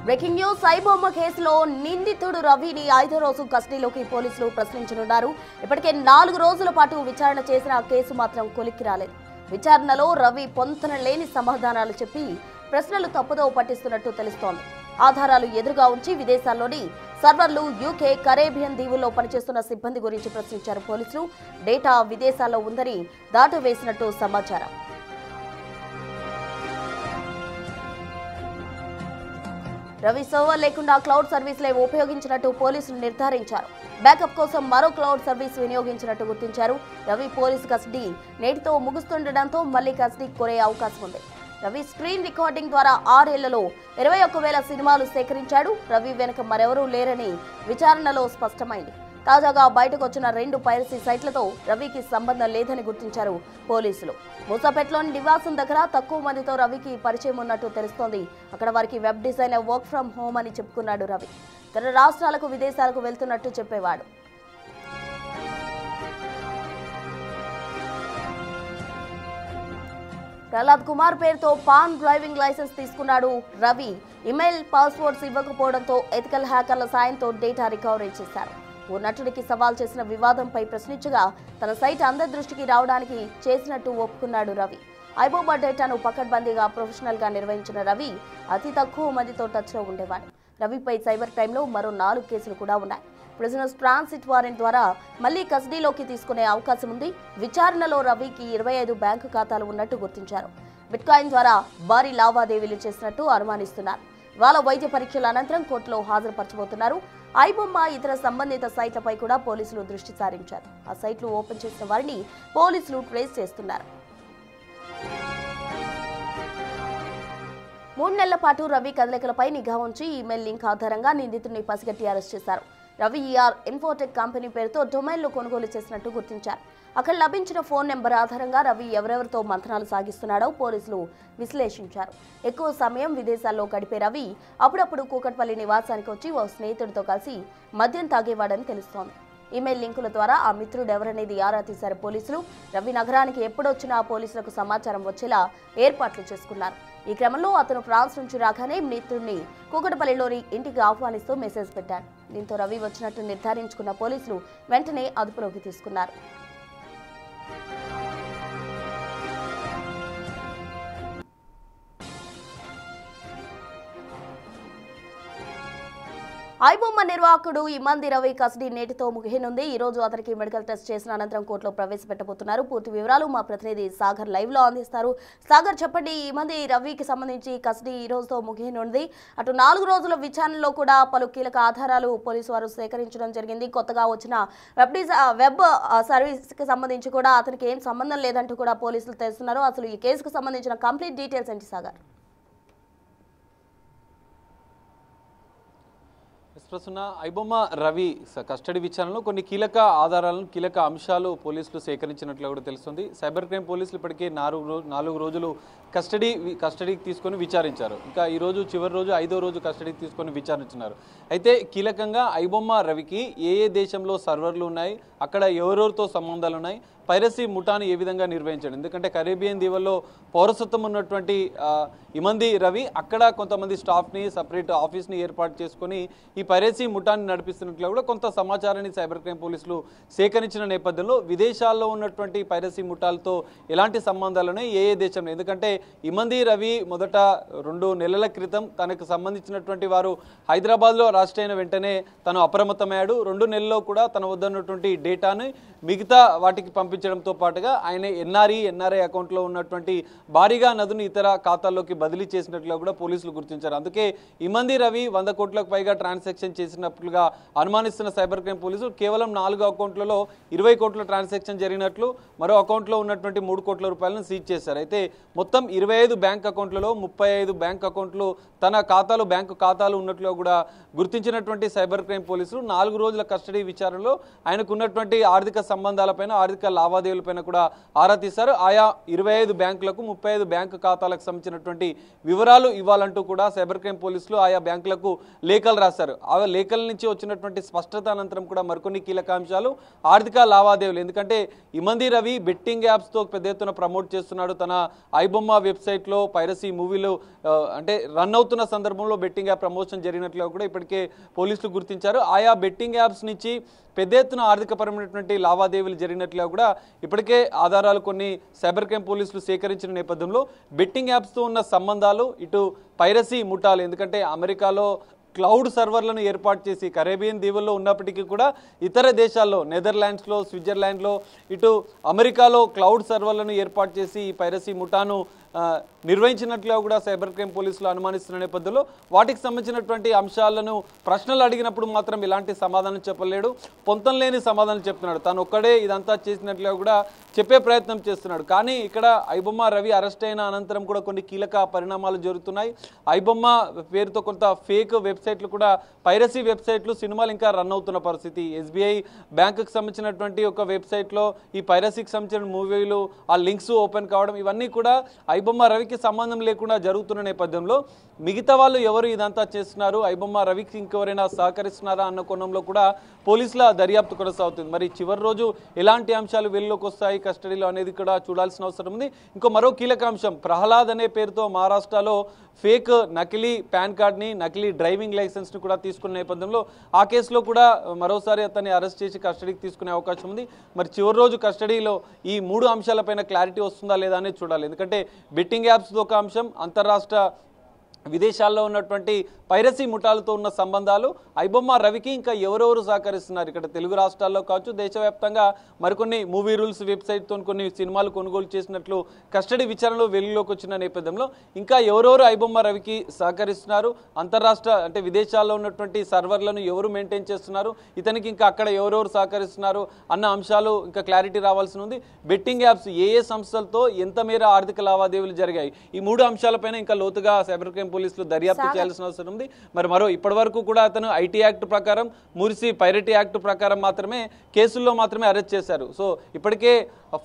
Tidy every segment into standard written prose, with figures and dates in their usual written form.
Breaking news iBomma కేసులో నిందితుడు రవిని 5వ రోజు కస్టడీలోకి పోలీసులు ప్రశ్నించనున్నారు. ఇప్పటికే 4 రోజుల పాటు విచారణ చేసిన కేసు మాత్రం కొలిక్కి రాలేదు. విచారణలో రవి పొంతన లేని సమాధానాలు చెప్పి ప్రశ్నలు తప్పుదోవ పట్టిస్తున్నట్టు తెలుస్తోంది. ఆధారాలు ఎదురుగా ఉంచి విదేశాల్లోని సర్వర్లు, యూకే, కరేబియన్ దీవుల్లో పనిచేస్తున్న సిబ్బంది గురించి ప్రశ్నించారు పోలీసులు. డేటా విదేశాల్లో ఉందని దాటవేసినట్టు సమాచారం. రవి సర్వర్ లేకుండా క్లౌడ్ సర్వీసులే ఉపయోగించినట్టు పోలీసులు నిర్ధారించారు. బ్యాకప్ కోసం మరో క్లౌడ్ సర్వీస్ వినియోగించినట్టు గుర్తించారు. రవి పోలీసు కస్టడీ నేటితో ముగుస్తుండటంతో మళ్లీ కస్టడీ కోరే అవకాశం ఉంది. రవి స్క్రీన్ రికార్డింగ్ ద్వారా 6 ఏళ్లలో 21,000 సినిమాలు సేకరించాడు. రవి వెనుక మరెవరూ లేరని విచారణలో స్పష్టమైంది. తాజాగా బయటకు వచ్చిన 2 పైరసీ సైట్లతో రవికి సంబంధం లేదని గుర్తించారు పోలీసులు. మూసాపేటలోని నివాసం దగ్గర తక్కువ మందితో రవికి పరిచయం ఉన్నట్టు తెలుస్తోంది. అక్కడ వారికి web designer work from home అని చెప్పుకున్నాడు రవి. ఇతర రాష్ట్రాలకు, విదేశాలకు వెళ్తున్నట్టు చెప్పేవాడు. ప్రహ్లాద్ కుమార్ పేరుతో పాన్ డ్రైవింగ్ లైసెన్స్ తీసుకున్నాడు రవి. ఇమెయిల్, పాస్వర్డ్స్ ఇవ్వకపోవడంతో ఎథికల్ హ్యాకర్ల సాయంతో డేటా రికవరీ చేశారు. ఓ నటుడికి సవాల్ చేసిన వివాదంపై ప్రశ్నించగా తన సైట్ అందరి దృష్టికి రావడానికి చేసినట్టు ఒప్పుకున్నాడు రవి. ఐబొమ్మ డేటాను పకడ్బందీగా ప్రొఫెషనల్ గా నిర్వహించిన రవి అతి తక్కువ మందితో టచ్ లో ఉండేవాడు. రవిపై సైబర్ క్రైమ్ లో మరో 4 కేసులు కూడా ఉన్నాయి. ప్రిజనర్స్ ట్రాన్సిట్ వారెంట్ ద్వారా మళ్లీ కస్టడీలోకి తీసుకునే అవకాశం ఉంది. విచారణలో రవికి 25 బ్యాంకు ఖాతాలు ఉన్నట్టు గుర్తించారు. బిట్కాయిన్ ద్వారా భారీ లావాదేవీలు చేసినట్టు అనుమానిస్తున్నారు. ఇవాళ వైద్య పరీక్షల అనంతరం కోర్టులో హాజరుపరచబోతున్నారు. ఐబొమ్మ ఇతర సంబంధిత సైట్లపై కూడా పోలీసులు దృష్టి సారించారు. ఆ సైట్లు ఓపెన్ చేసిన వారిని పోలీసులు ట్రేస్ చేస్తున్నారు. 3 నెలల పాటు రవి కదలికలపై నిఘా ఉంచి ఈమెయిల్ లింక్ ఆధారంగా నిందితుడిని పసిగట్టి అరెస్ట్ చేశారు. రవి ఇన్ఫోటెక్ కంపెనీ పేరుతో డొమైన్లు కొనుగోలు చేసినట్టు గుర్తించారు. అక్కడ లభించిన ఫోన్ నెంబర్ ఆధారంగా రవి ఎవరెవరితో మంతనాలు సాగిస్తున్నాడో పోలీసులు విశ్లేషించారు. ఎక్కువ సమయం విదేశాల్లో గడిపే రవి అప్పుడప్పుడు కూకట్పల్లి నివాసానికి వచ్చి ఓ స్నేహితుడితో కలిసి మద్యం తాగేవాడని తెలుస్తోంది. ఈమెయిల్ లింకుల ద్వారా ఆ మిత్రుడు ఎవరనేది ఆరా తీశారు పోలీసులు. రవి నగరానికి ఎప్పుడొచ్చినా పోలీసులకు సమాచారం వచ్చేలా ఏర్పాట్లు చేసుకున్నారు. ఈ క్రమంలో అతను ఫ్రాన్స్ నుంచి రాగానే మిత్రుడిని కూకట్పల్లిలోని ఇంటికి ఆహ్వానిస్తూ మెసేజ్ పెట్టాడు. దీంతో రవి వచ్చినట్టు నిర్ధారించుకున్న పోలీసులు వెంటనే అదుపులోకి తీసుకున్నారు. ఐబొమ్మ నిర్వాహకుడు ఇమంది రవి కస్టడీ నేటితో ముగియనుంది. ఈ రోజు అతనికి మెడికల్ టెస్ట్ చేసిన అనంతరం కోర్టులో ప్రవేశపెట్టబోతున్నారు. పూర్తి వివరాలు మా ప్రతినిధి సాగర్ లైవ్ లో అందిస్తారు. సాగర్, చెప్పండి, ఇమంది రవికి సంబంధించి కస్టడీ ఈ రోజుతో ముగియనుంది. అటు 4 రోజుల విచారణలో కూడా పలు కీలక ఆధారాలు పోలీసు వారు సేకరించడం జరిగింది. కొత్తగా వచ్చిన వెబ్ సర్వీస్ కి సంబంధించి కూడా అతనికి ఏం సంబంధం లేదంటూ కూడా పోలీసులు తెలుస్తున్నారు. అసలు ఈ కేసుకు సంబంధించిన కంప్లీట్ డీటెయిల్స్ ఏంటి సాగర్? ప్రస్తున్న ఐబొమ్మ రవి కస్టడీ విచారణలో కొన్ని కీలక ఆధారాలను, కీలక అంశాలు పోలీసులు సేకరించినట్లు కూడా తెలుస్తుంది. సైబర్ క్రైమ్ పోలీసులు ఇప్పటికే 4 రోజులు కస్టడీకి తీసుకొని విచారించారు. ఇంకా ఈ రోజు చివరి రోజు 5వ రోజు కస్టడీకి తీసుకొని విచారించున్నారు. అయితే కీలకంగా ఐబొమ్మ రవికి ఏ దేశంలో సర్వర్లు ఉన్నాయి, అక్కడ ఎవరెవరితో సంబంధాలు ఉన్నాయి, పైరసీ ముఠాను ఏ విధంగా నిర్వహించాడు. ఎందుకంటే కరేబియన్ దీవుల్లో పౌరసత్వం ఉన్నటువంటి ఇమంది రవి అక్కడ కొంతమంది స్టాఫ్ని, సపరేట్ ఆఫీస్ని ఏర్పాటు చేసుకొని ఈ పైరసీ ముఠాన్ని నడిపిస్తున్నట్లు కూడా కొంత సమాచారాన్ని సైబర్ క్రైమ్ పోలీసులు సేకరించిన నేపథ్యంలో విదేశాల్లో ఉన్నటువంటి పైరసీ ముఠాలతో ఎలాంటి సంబంధాలున్నాయి, ఏ దేశంలో, ఎందుకంటే ఇమంది రవి మొదట 2 నెలల క్రితం తనకు సంబంధించినటువంటి వారు హైదరాబాద్లో అరెస్ట్ అయిన వెంటనే తను అప్రమత్తమయ్యాడు. 2 నెలల్లో కూడా తన వద్ద ఉన్నటువంటి డేటాను మిగతా వాటికి పంపించడంతో పాటుగా ఆయన ఎన్ఆర్ఐ అకౌంట్లో ఉన్నటువంటి భారీగా నదును ఇతర ఖాతాల్లోకి బదిలీ చేసినట్లుగా కూడా పోలీసులు గుర్తించారు. అందుకే ఇమంది రవి 100 కోట్లకు పైగా ట్రాన్సాక్షన్ చేసినట్లుగా అనుమానిస్తున్న సైబర్ క్రైమ్ పోలీసులు కేవలం 4 అకౌంట్లలో 20 కోట్ల ట్రాన్సాక్షన్ జరిగినట్లు, మరో అకౌంట్లో ఉన్నటువంటి 3 కోట్ల రూపాయలను సీజ్ చేశారు. అయితే మొత్తం 25 బ్యాంక్ అకౌంట్లలో 35 బ్యాంక్ అకౌంట్లు తన బ్యాంకు ఖాతాలు ఉన్నట్లు కూడా గుర్తించినటువంటి సైబర్ క్రైమ్ పోలీసులు 4 రోజుల కస్టడీ విచారణలో ఆయనకు ఉన్నటువంటి ఆర్థిక సంబంధాలపైన, ఆర్థిక లావాదేవీలపైన కూడా ఆరా తీశారు. ఆయా 25 బ్యాంకులకు 35 బ్యాంకు ఖాతాలకు సంబంధించినటువంటి వివరాలు ఇవ్వాలంటూ కూడా సైబర్ క్రైమ్ పోలీసులు ఆయా బ్యాంకులకు లేఖలు రాశారు. ఆ లేఖల నుంచి వచ్చినటువంటి స్పష్టత అనంతరం కూడా మరికొన్ని కీలక అంశాలు ఆర్థిక లావాదేవీలు. ఎందుకంటే ఇమంది రవి బెట్టింగ్ యాప్స్తో పెద్ద ఎత్తున ప్రమోట్ చేస్తున్నాడు. తన ఐబొమ్మ వెబ్సైట్లో పైరసీ మూవీలు అంటే రన్ అవుతున్న సందర్భంలో బెట్టింగ్ యాప్ ప్రమోషన్ జరిగినట్లుగా కూడా ఇప్పటికే పోలీసులు గుర్తించారు. ఆయా బెట్టింగ్ యాప్స్ నుంచి పెద్ద ఎత్తున ఆర్థికపరమైనటువంటి లావాదేవీలు జరిగినట్లుగా కూడా ఇప్పటికే ఆధారాలు కొన్ని సైబర్ క్రైమ్ పోలీసులు సేకరించిన నేపథ్యంలో బెట్టింగ్ యాప్స్తో ఉన్న సంబంధాలు ఇటు పైరసీ ముఠాలు, ఎందుకంటే అమెరికాలో క్లౌడ్ సర్వర్లను ఏర్పాటు చేసి కరేబియన్ దీవుల్లో ఉన్నప్పటికీ కూడా ఇతర దేశాల్లో నెదర్లాండ్స్లో, స్విట్జర్లాండ్లో, ఇటు అమెరికాలో క్లౌడ్ సర్వర్లను ఏర్పాటు చేసి ఈ పైరసీ ముఠాను నిర్వహించినట్లుగా కూడా సైబర్ క్రైమ్ పోలీసులు అనుమానిస్తున్న నేపథ్యంలో వాటికి సంబంధించినటువంటి అంశాలను ప్రశ్నలు అడిగినప్పుడు మాత్రం ఇలాంటి సమాధానం చెప్పలేడు, పొంతం లేని సమాధానం చెప్తున్నాడు. తాను ఒక్కడే ఇదంతా చేసినట్లుగా కూడా చెప్పే ప్రయత్నం చేస్తున్నాడు. కానీ ఇక్కడ ఐబొమ్మ రవి అరెస్ట్ అయిన అనంతరం కూడా కొన్ని కీలక పరిణామాలు జరుగుతున్నాయి. ఐబొమ్మ పేరుతో కొంత ఫేక్ వెబ్సైట్లు కూడా, పైరసీ వెబ్సైట్లు, సినిమాలు ఇంకా రన్ అవుతున్న పరిస్థితి. SBI బ్యాంకుకి సంబంధించినటువంటి ఒక వెబ్సైట్లో ఈ పైరసీకి సంబంధించిన మూవీలు ఆ లింక్స్ ఓపెన్ కావడం, ఇవన్నీ కూడా ఐబొమ్మ రవికి సంబంధం లేకుండా జరుగుతున్న నేపథ్యంలో మిగతా వాళ్ళు ఎవరు ఇదంతా చేస్తున్నారు, ఐబొమ్మ రవికి ఇంకెవరైనా సహకరిస్తున్నారా అన్న కోణంలో కూడా పోలీసుల దర్యాప్తు కొనసాగుతుంది. మరి చివరి రోజు ఎలాంటి అంశాలు వెలుగులోకి వస్తాయి కస్టడీలో అనేది కూడా చూడాల్సిన అవసరం ఉంది. మరో కీలక అంశం, ప్రహ్లాద్ అనే పేరుతో మహారాష్ట్రలో ఫేక్ నకిలీ పాన్ కార్డ్ని, నకిలీ డ్రైవింగ్ లైసెన్స్ని కూడా తీసుకున్న నేపథ్యంలో ఆ కేసులో కూడా మరోసారి అతన్ని అరెస్ట్ చేసి కస్టడీకి తీసుకునే అవకాశం ఉంది. మరి చివరి రోజు కస్టడీలో ఈ 3 అంశాలపైన క్లారిటీ వస్తుందా లేదా అనేది చూడాలి. ఎందుకంటే బెట్టింగ్ యాప్స్తో ఒక అంశం, అంతర్రాష్ట్ర విదేశాల్లో ఉన్నటువంటి పైరసీ ముఠాలతో ఉన్న సంబంధాలు, ఐబొమ్మ రవికి ఇంకా ఎవరెవరు సహకరిస్తున్నారు, ఇక్కడ తెలుగు రాష్ట్రాల్లో కావచ్చు, దేశవ్యాప్తంగా మరికొన్ని మూవీ రూల్స్ వెబ్సైట్తో కొన్ని సినిమాలు కొనుగోలు చేసినట్లు కస్టడీ విచారణలో వెలుగులోకి వచ్చిన నేపథ్యంలో ఇంకా ఎవరెవరు ఐబొమ్మ రవికి సహకరిస్తున్నారు, అంతర్రాష్ట్ర అంటే విదేశాల్లో ఉన్నటువంటి సర్వర్లను ఎవరు మెయింటైన్ చేస్తున్నారు, ఇతనికి ఇంకా అక్కడ ఎవరెవరు సహకరిస్తున్నారు అన్న అంశాలు ఇంకా క్లారిటీ రావాల్సి ఉంది. బెట్టింగ్ యాప్స్ ఏ సంస్థలతో ఎంత మేర ఆర్థిక లావాదేవీలు జరిగాయి, ఈ 3 అంశాలపైన ఇంకా లోతుగా సైబర్ క్రైమ్ పోలీసులు దర్యాప్తు చేయాల్సిన అవసరం ఉంది. మరో ఇప్పటి వరకు కూడా అతను ఐటీ యాక్ట్ ప్రకారం, మురిసి పైరటీ యాక్ట్ ప్రకారం మాత్రమే కేసుల్లో మాత్రమే అరెస్ట్ చేశారు. సో ఇప్పటికే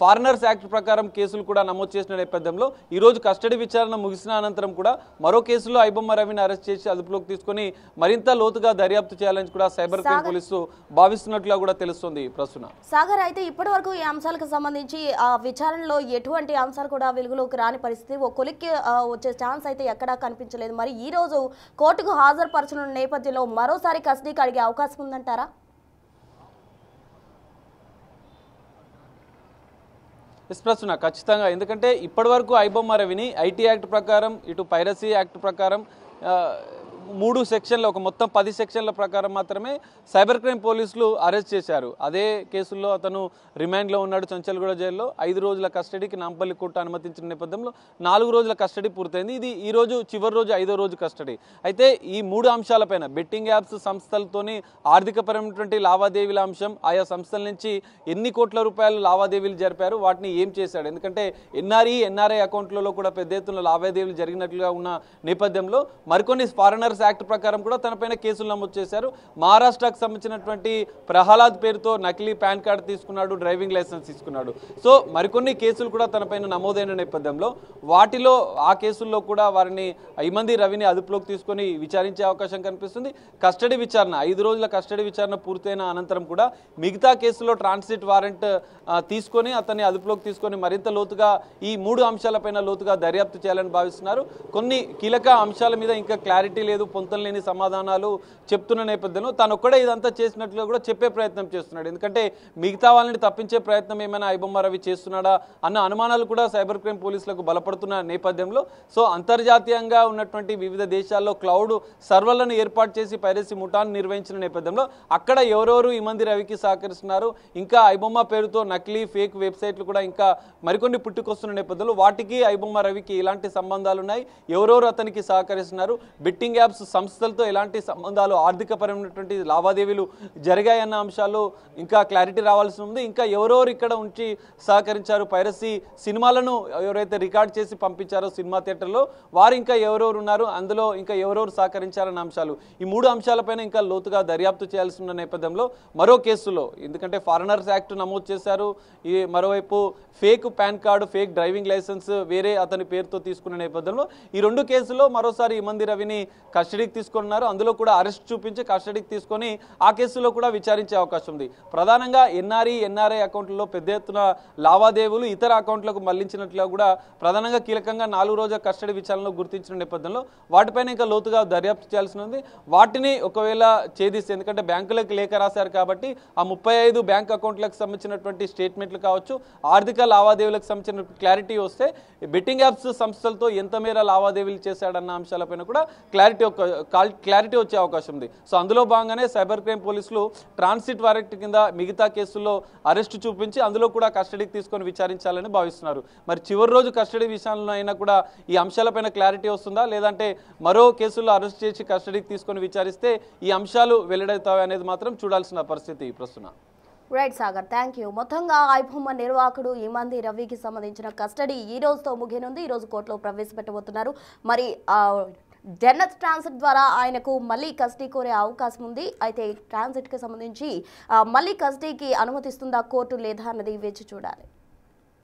ఫారినర్స్ యాక్ట్ ప్రకారం కేసులు కూడా నమోదు చేసిన నేపథ్యంలో ఈ రోజు కస్టడీ విచారణ ముగిసిన అనంతరం కూడా మరో కేసులో ఐబొమ్మ రవిని అరెస్ట్ చేసి అదుపులోకి తీసుకొని మరింత లోతుగా దర్యాప్తు చేయాలని కూడా సైబర్ క్రైమ్ పోలీసులు భావిస్తున్నట్లుగా కూడా తెలుస్తుంది. ప్రస్తుతం సాగర్, అయితే ఇప్పటి వరకు ఈ అంశాలకు సంబంధించి ఆ విచారణలో ఎటువంటి అంశాలు కూడా వెలుగులోకి రాని పరిస్థితి, ఓ కొలిక్కి వచ్చే ఛాన్స్ అయితే ఎక్కడా కనిపించలేదు. మరి ఈ రోజు కోర్టుకు హాజరుపరచనున్న నేపథ్యంలో మరోసారి కస్టడీకి అడిగే అవకాశం ఉందంటారా? ప్రస్తుతం ఖచ్చితంగా, ఎందుకంటే ఇప్పటి వరకు ఐబొమ్మ రవిని ఐటీ యాక్ట్ ప్రకారం, ఇటు పైరసీ యాక్ట్ ప్రకారం 3 సెక్షన్ల, ఒక మొత్తం 10 సెక్షన్ల ప్రకారం మాత్రమే సైబర్ క్రైమ్ పోలీసులు అరెస్ట్ చేశారు. అదే కేసుల్లో అతను రిమాండ్లో ఉన్నాడు చంచల్గూడ జైల్లో. 5 రోజుల కస్టడీకి నాంపల్లి కోర్టు అనుమతించిన నేపథ్యంలో 4 రోజుల కస్టడీ పూర్తయింది. ఇది ఈ రోజు చివరి రోజు, 5వ రోజు కస్టడీ. అయితే ఈ 3 అంశాలపైన బెట్టింగ్ యాప్స్ సంస్థలతోని ఆర్థికపరమైనటువంటి లావాదేవీల అంశం, ఆయా సంస్థల నుంచి ఎన్ని కోట్ల రూపాయలు లావాదేవీలు జరిపారు, వాటిని ఏం చేశాడు, ఎందుకంటే ఎన్ఆర్ఐ అకౌంట్లలో కూడా పెద్ద ఎత్తున లావాదేవీలు జరిగినట్లుగా ఉన్న నేపథ్యంలో మరికొన్ని ఫారినర్ యాక్ట్ ప్రకారం కూడా తనపైన కేసులు నమోదు చేశారు. మహారాష్ట్రకు సంబంధించినటువంటి ప్రహ్లాద్ పేరుతో నకిలీ పాన్ కార్డు తీసుకున్నాడు, డ్రైవింగ్ లైసెన్స్ తీసుకున్నాడు. సో మరికొన్ని కేసులు కూడా తనపైన నమోదైన నేపథ్యంలో వాటిలో ఆ కేసుల్లో కూడా వారిని ఇమంది రవిని అదుపులోకి తీసుకొని విచారించే అవకాశం కనిపిస్తుంది. కస్టడీ విచారణ, 5 రోజుల కస్టడీ విచారణ పూర్తయిన అనంతరం కూడా మిగతా కేసులో ట్రాన్సిట్ వారెంట్ తీసుకొని అతన్ని అదుపులోకి తీసుకొని మరింత లోతుగా ఈ 3 అంశాలపైన లోతుగా దర్యాప్తు చేయాలని భావిస్తున్నారు. కొన్ని కీలక అంశాల మీద ఇంకా క్లారిటీ లేదు, పొంతం లేని సమాధానాలు చెప్తున్న నేపథ్యంలో తాను ఒక్కడే ఇదంతా చేసినట్లుగా కూడా చెప్పే ప్రయత్నం చేస్తున్నాడు. ఎందుకంటే మిగతా వాళ్ళని తప్పించే ప్రయత్నం ఏమైనా ఐబొమ్మ రవి చేస్తున్నాడా అన్న అనుమానాలు కూడా సైబర్ క్రైమ్ పోలీసులకు బలపడుతున్న నేపథ్యంలో సో అంతర్జాతీయంగా ఉన్నటువంటి వివిధ దేశాల్లో క్లౌడ్ సర్వర్లను ఏర్పాటు చేసి పైరసీ ముఠాను నిర్వహించిన నేపథ్యంలో అక్కడ ఎవరెవరు ఇమంది రవికి సహకరిస్తున్నారు, ఇంకా ఐబొమ్మ పేరుతో నకిలీ ఫేక్ వెబ్సైట్లు కూడా ఇంకా మరికొన్ని పుట్టుకొస్తున్న నేపథ్యంలో వాటికి ఐబొమ్మ రవికి ఇలాంటి సంబంధాలు ఉన్నాయి, ఎవరెవరు అతనికి సహకరిస్తున్నారు, బెట్టింగ్ యాప్స్ యాప్స్ సంస్థలతో ఎలాంటి సంబంధాలు ఆర్థికపరమైనటువంటి లావాదేవీలు జరిగాయన్న అంశాలు ఇంకా క్లారిటీ రావాల్సి ఉంది. ఇంకా ఎవరెవరు ఇక్కడ ఉంచి సహకరించారు, పైరసీ సినిమాలను ఎవరైతే రికార్డ్ చేసి పంపించారో సినిమా థియేటర్లో వారు ఇంకా ఎవరెవరు ఉన్నారు, అందులో ఇంకా ఎవరెవరు సహకరించారన్న అంశాలు, ఈ 3 అంశాలపైన ఇంకా లోతుగా దర్యాప్తు చేయాల్సి ఉన్న నేపథ్యంలో మరో కేసులో, ఎందుకంటే ఫారినర్స్ యాక్ట్ నమోదు చేశారు, ఈ మరోవైపు fake PAN card, fake driving licence వేరే అతని పేరుతో తీసుకున్న నేపథ్యంలో ఈ 2 కేసుల్లో మరోసారి ఇమంది రవిని కస్టడీకి తీసుకున్నారు. అందులో కూడా అరెస్ట్ చూపించి కస్టడీకి తీసుకొని ఆ కేసులో కూడా విచారించే అవకాశం ఉంది. ప్రధానంగా ఎన్ఆర్ఐ అకౌంట్లలో పెద్ద ఎత్తున లావాదేవీలు ఇతర అకౌంట్లకు మళ్లించినట్లుగా కూడా ప్రధానంగా కీలకంగా 4 రోజుల కస్టడీ విచారణలో గుర్తించిన నేపథ్యంలో వాటిపైన ఇంకా లోతుగా దర్యాప్తు చేయాల్సి ఉంది. వాటిని ఒకవేళ ఛేదిస్తే, ఎందుకంటే బ్యాంకులకు లేఖ రాశారు కాబట్టి ఆ 35 బ్యాంక్ అకౌంట్లకు సంబంధించినటువంటి స్టేట్మెంట్లు కావచ్చు, ఆర్థిక లావాదేవీలకు సంబంధించిన క్లారిటీ వస్తే బెట్టింగ్ యాప్స్ సంస్థలతో ఎంత మేర లావాదేవీలు చేశాడన్న అంశాలపైన కూడా క్లారిటీ వచ్చే అవకాశం ఉంది. సో అందులో భాగంగానే సైబర్ క్రైమ్ పోలీసులు ట్రాన్సిట్ వారెంట్ కింద మిగతా కేసుల్లో అరెస్టు చూపించి అందులో కూడా కస్టడీకి తీసుకొని విచారించాలని భావిస్తున్నారు. మరి చివరి రోజు కస్టడీ విషయంలో అయినా కూడా ఈ అంశాలపైన క్లారిటీ వస్తుందా, లేదంటే మరో కేసుల్లో అరెస్ట్ చేసి కస్టడీకి తీసుకొని విచారిస్తే ఈ అంశాలు వెల్లడవుతాయి అనేది మాత్రం చూడాల్సిన పరిస్థితి ప్రస్తుతం. Right Sagar, thank you. మొత్తంగా ఐబొమ్మ నిర్వాహకుడు ఇమంది రవికి సంబంధించిన కస్టడీ ఈ రోజుతో ముగినుంది. ఈ రోజు కోర్టులో ప్రవేశపెట్టబోతున్నారు. మరి జనత్ ట్రాన్సిట్ ద్వారా ఆయనకు మళ్ళీ కస్టడీ కోరే అవకాశం ఉంది. అయితే ట్రాన్సిట్కి సంబంధించి మళ్ళీ కస్టడీకి అనుమతిస్తుందా కోర్టు లేదా అన్నది వేచి చూడాలి.